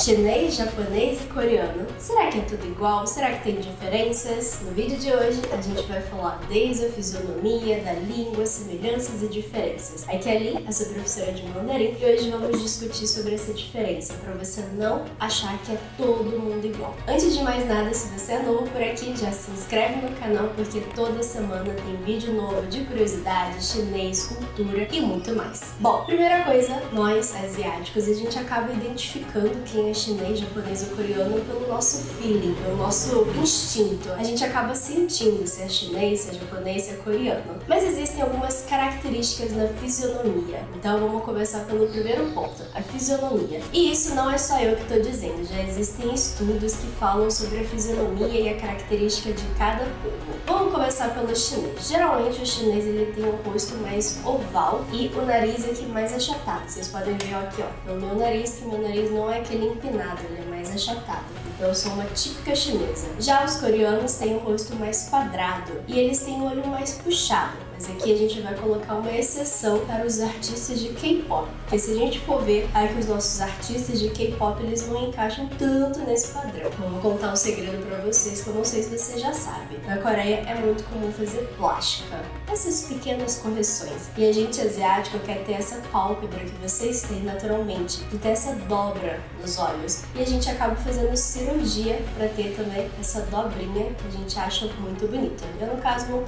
Chinês, japonês e coreano. Será que é tudo igual? Será que tem diferenças? No vídeo de hoje a gente vai falar desde a fisionomia, da língua, semelhanças e diferenças. Aqui é a Li, essa professora de mandarim, e hoje vamos discutir sobre essa diferença, para você não achar que é todo mundo igual. Antes de mais nada, se você é novo por aqui, já se inscreve no canal, porque toda semana tem vídeo novo de curiosidade, chinês, cultura e muito mais. Bom, primeira coisa, nós, asiáticos, a gente acaba identificando quem é chinês, japonês ou coreano pelo nosso feeling, pelo nosso instinto. A gente acaba sentindo se é chinês, se é japonês, se é coreano. Mas existem algumas características na fisionomia. Então vamos começar pelo primeiro ponto, a fisionomia. E isso não é só eu que estou dizendo, já existem estudos que falam sobre a fisionomia e a característica de cada povo. Vamos começar pelo chinês. Geralmente o chinês ele tem um rosto mais oval e o nariz aqui mais achatado. Vocês podem ver aqui, ó, pelo meu nariz, que meu nariz não é aquele empinado, ele é mais achatado. Então eu sou uma típica chinesa. Já os coreanos têm um rosto mais quadrado e eles têm o olho mais puxado. Mas aqui a gente vai colocar uma exceção para os artistas de K-pop. Porque se a gente for ver, aí que os nossos artistas de K-pop eles não encaixam tanto nesse padrão. Eu vou contar um segredo para vocês que eu não sei se você já sabe. Na Coreia é muito comum fazer plástica. Essas pequenas correções. E a gente asiático quer ter essa pálpebra que vocês têm naturalmente, de ter essa dobra nos olhos. E a gente acaba fazendo cirurgia para ter também essa dobrinha que a gente acha muito bonita. Eu, no caso, não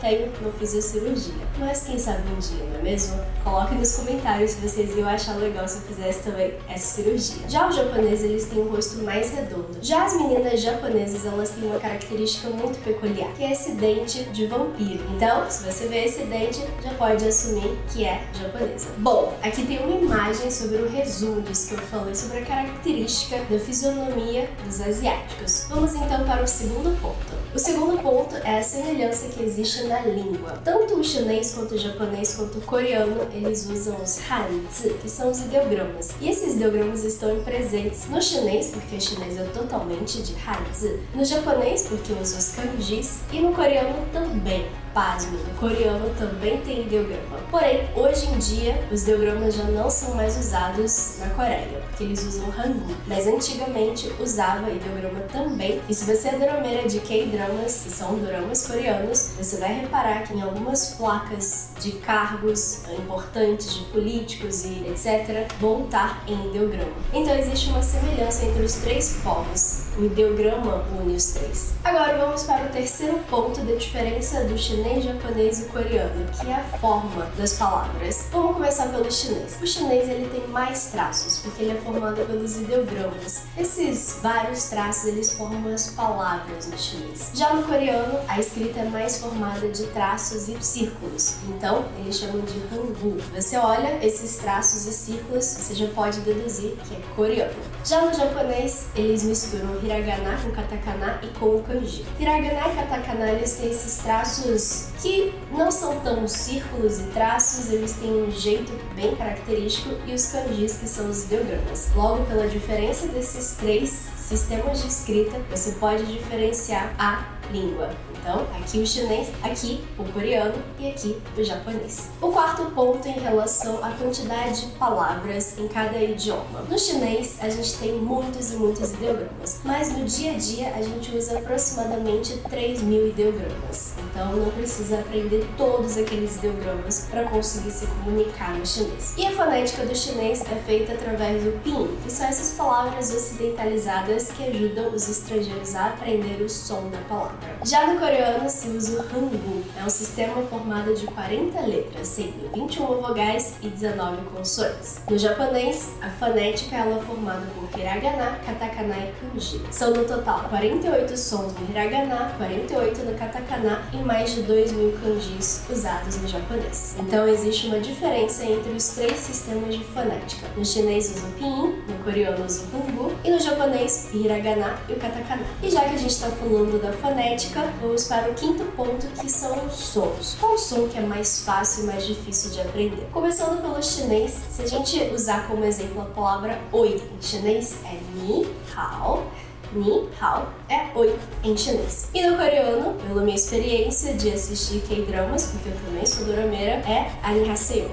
fiz a cirurgia. Mas quem sabe um dia, não é mesmo? Coloquem nos comentários se vocês iam achar legal se eu fizesse também essa cirurgia. Já os japoneses, eles têm um rosto mais redondo. Já as meninas japonesas, elas têm uma característica muito peculiar, que é esse dente de vampiro. Então, se você vê esse dente, já pode assumir que é japonesa. Bom, aqui tem uma imagem sobre o resumo disso que eu falei sobre a característica da fisionomia dos asiáticos. Vamos então para o segundo ponto. O segundo ponto é a semelhança que existe na língua. Tanto o chinês quanto o japonês quanto o coreano, eles usam os hanzi, que são os ideogramas. E esses ideogramas estão presentes no chinês, porque o chinês é totalmente de hanzi, no japonês, porque usa os kanjis, e no coreano também. Pasmo, no coreano também tem ideograma. Porém, hoje em dia, os ideogramas já não são mais usados na Coreia, porque eles usam Hangul. Mas antigamente usava ideograma também. E se você é dorameira de K-dramas, que são doramas coreanos, você vai reparar que em algumas placas de cargos importantes, de políticos e etc., vão estar em ideograma. Então existe uma semelhança entre os três povos. O ideograma une os três. Agora vamos para o terceiro ponto da diferença do chinês, japonês e coreano, que é a forma das palavras. Vamos começar pelo chinês. O chinês ele tem mais traços, porque ele é formado pelos ideogramas. Esses vários traços eles formam as palavras no chinês. Já no coreano, a escrita é mais formada de traços e círculos. Então, eles chamam de Hangul. Você olha esses traços e círculos, você já pode deduzir que é coreano. Já no japonês, eles misturam hiragana com katakana e com o kanji. Hiragana e katakana, eles têm esses traços que não são tão círculos e traços, eles têm um jeito bem característico, e os kanjis, que são os ideogramas. Logo, pela diferença desses três sistemas de escrita, você pode diferenciar a língua. Então, aqui o chinês, aqui o coreano e aqui o japonês. O quarto ponto em relação à quantidade de palavras em cada idioma. No chinês, a gente tem muitos e muitos ideogramas, mas no dia a dia a gente usa aproximadamente 3.000 ideogramas. Então, não precisa aprender todos aqueles ideogramas para conseguir se comunicar no chinês. E a fonética do chinês é feita através do pinyin, que são essas palavras ocidentalizadas que ajudam os estrangeiros a aprender o som da palavra. Já no coreano se usa o Hangul, é um sistema formado de 40 letras, sendo 21 vogais e 19 consoantes. No japonês, a fonética ela é formada por hiragana, katakana e kanji. São no total 48 sons no hiragana, 48 no katakana e mais de 2.000 kanjis usados no japonês. Então existe uma diferença entre os três sistemas de fonética. No chinês usa o pinyin, no coreano usa o Hangul e no japonês o hiragana e o katakana. E já que a gente está falando da fonética, vamos para o quinto ponto, que são os sons. Qual o som que é mais fácil e mais difícil de aprender? Começando pelo chinês, se a gente usar como exemplo a palavra oi em chinês, é ni hao. Ni hao é oi em chinês. E no coreano, pela minha experiência de assistir K-dramas, porque eu também sou dorameira, é annyeonghaseyo.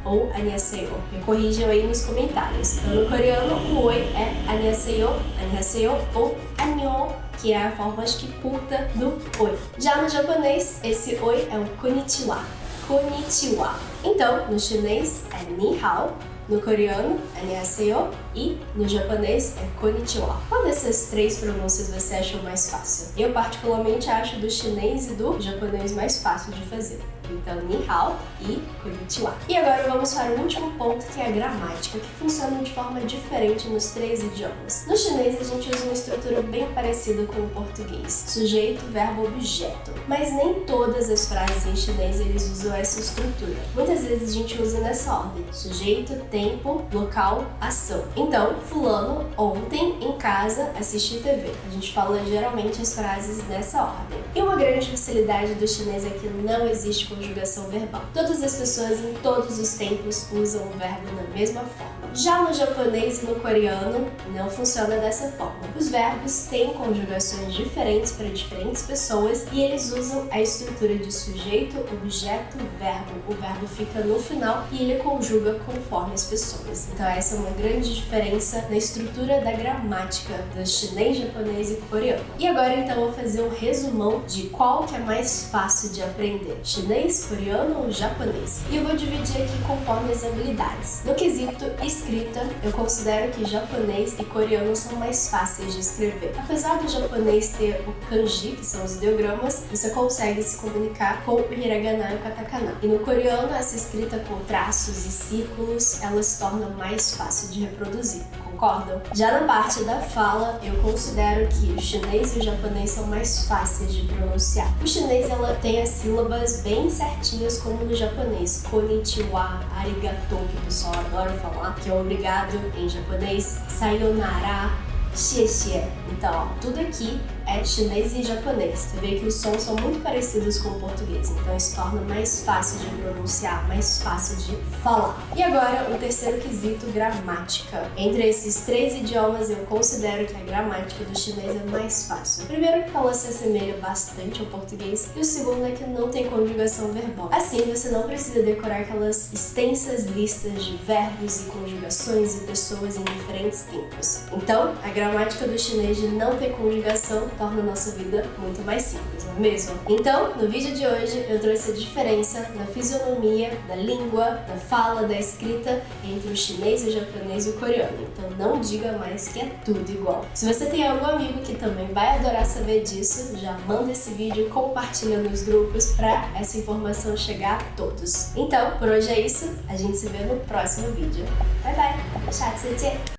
ou annyeonghaseyo? Me corrijam aí nos comentários. Então, no coreano, o oi é annyeonghaseyo ou annyeong, que é a forma, acho que curta do oi. Já no japonês, esse oi é o konnichiwa. Konnichiwa. Então, no chinês é ni hao, no coreano, annyeonghaseyo, e no japonês é konnichiwa. Qual dessas três pronúncias você achou mais fácil? Eu particularmente acho do chinês e do japonês mais fácil de fazer. Então, ni hao e konnichiwa. E agora vamos para o último ponto, que é a gramática, que funciona de forma diferente nos três idiomas. No chinês, a gente usa uma estrutura bem parecida com o português: sujeito, verbo, objeto. Mas nem todas as frases em chinês eles usam essa estrutura. Muitas vezes a gente usa nessa ordem: sujeito, tempo, local, ação. Então, fulano ontem em casa assisti TV. A gente fala geralmente as frases nessa ordem. E uma grande facilidade do chinês é que não existe conjugação verbal. Todas as pessoas em todos os tempos usam o verbo na mesma forma. Já no japonês e no coreano, não funciona dessa forma. Os verbos têm conjugações diferentes para diferentes pessoas e eles usam a estrutura de sujeito, objeto, verbo. O verbo fica no final e ele conjuga conforme as pessoas. Então essa é uma grande diferença na estrutura da gramática do chinês, japonês e coreano. E agora então eu vou fazer um resumão de qual que é mais fácil de aprender: chinês, coreano ou japonês. E eu vou dividir aqui conforme as habilidades. No quesito escrita, eu considero que japonês e coreano são mais fáceis de escrever. Apesar do japonês ter o kanji, que são os ideogramas, você consegue se comunicar com o hiragana e o katakana. E no coreano, essa escrita com traços e círculos, ela se torna mais fácil de reproduzir. Concordam? Já na parte da fala, eu considero que o chinês e o japonês são mais fáceis de pronunciar. O chinês, ela tem as sílabas bem certinhas como no japonês: konnichiwa, arigato, que o pessoal adora falar, que é obrigado em japonês, sayonara, xie. Então, ó, tudo aqui é chinês e japonês. Você vê que os sons são muito parecidos com o português, então isso torna mais fácil de pronunciar, mais fácil de falar. E agora, o terceiro quesito, gramática. Entre esses três idiomas, eu considero que a gramática do chinês é mais fácil. Primeiro, porque ela se assemelha bastante ao português, e o segundo é que não tem conjugação verbal. Assim, você não precisa decorar aquelas extensas listas de verbos e conjugações e pessoas em diferentes tempos. Então, a gramática do chinês de não ter conjugação torna a nossa vida muito mais simples, não é mesmo? Então, no vídeo de hoje, eu trouxe a diferença na fisionomia, da língua, da fala, da escrita entre o chinês, o japonês e o coreano. Então, não diga mais que é tudo igual. Se você tem algum amigo que também vai adorar saber disso, já manda esse vídeo, compartilha nos grupos para essa informação chegar a todos. Então, por hoje é isso. A gente se vê no próximo vídeo. Bye bye! 下次见!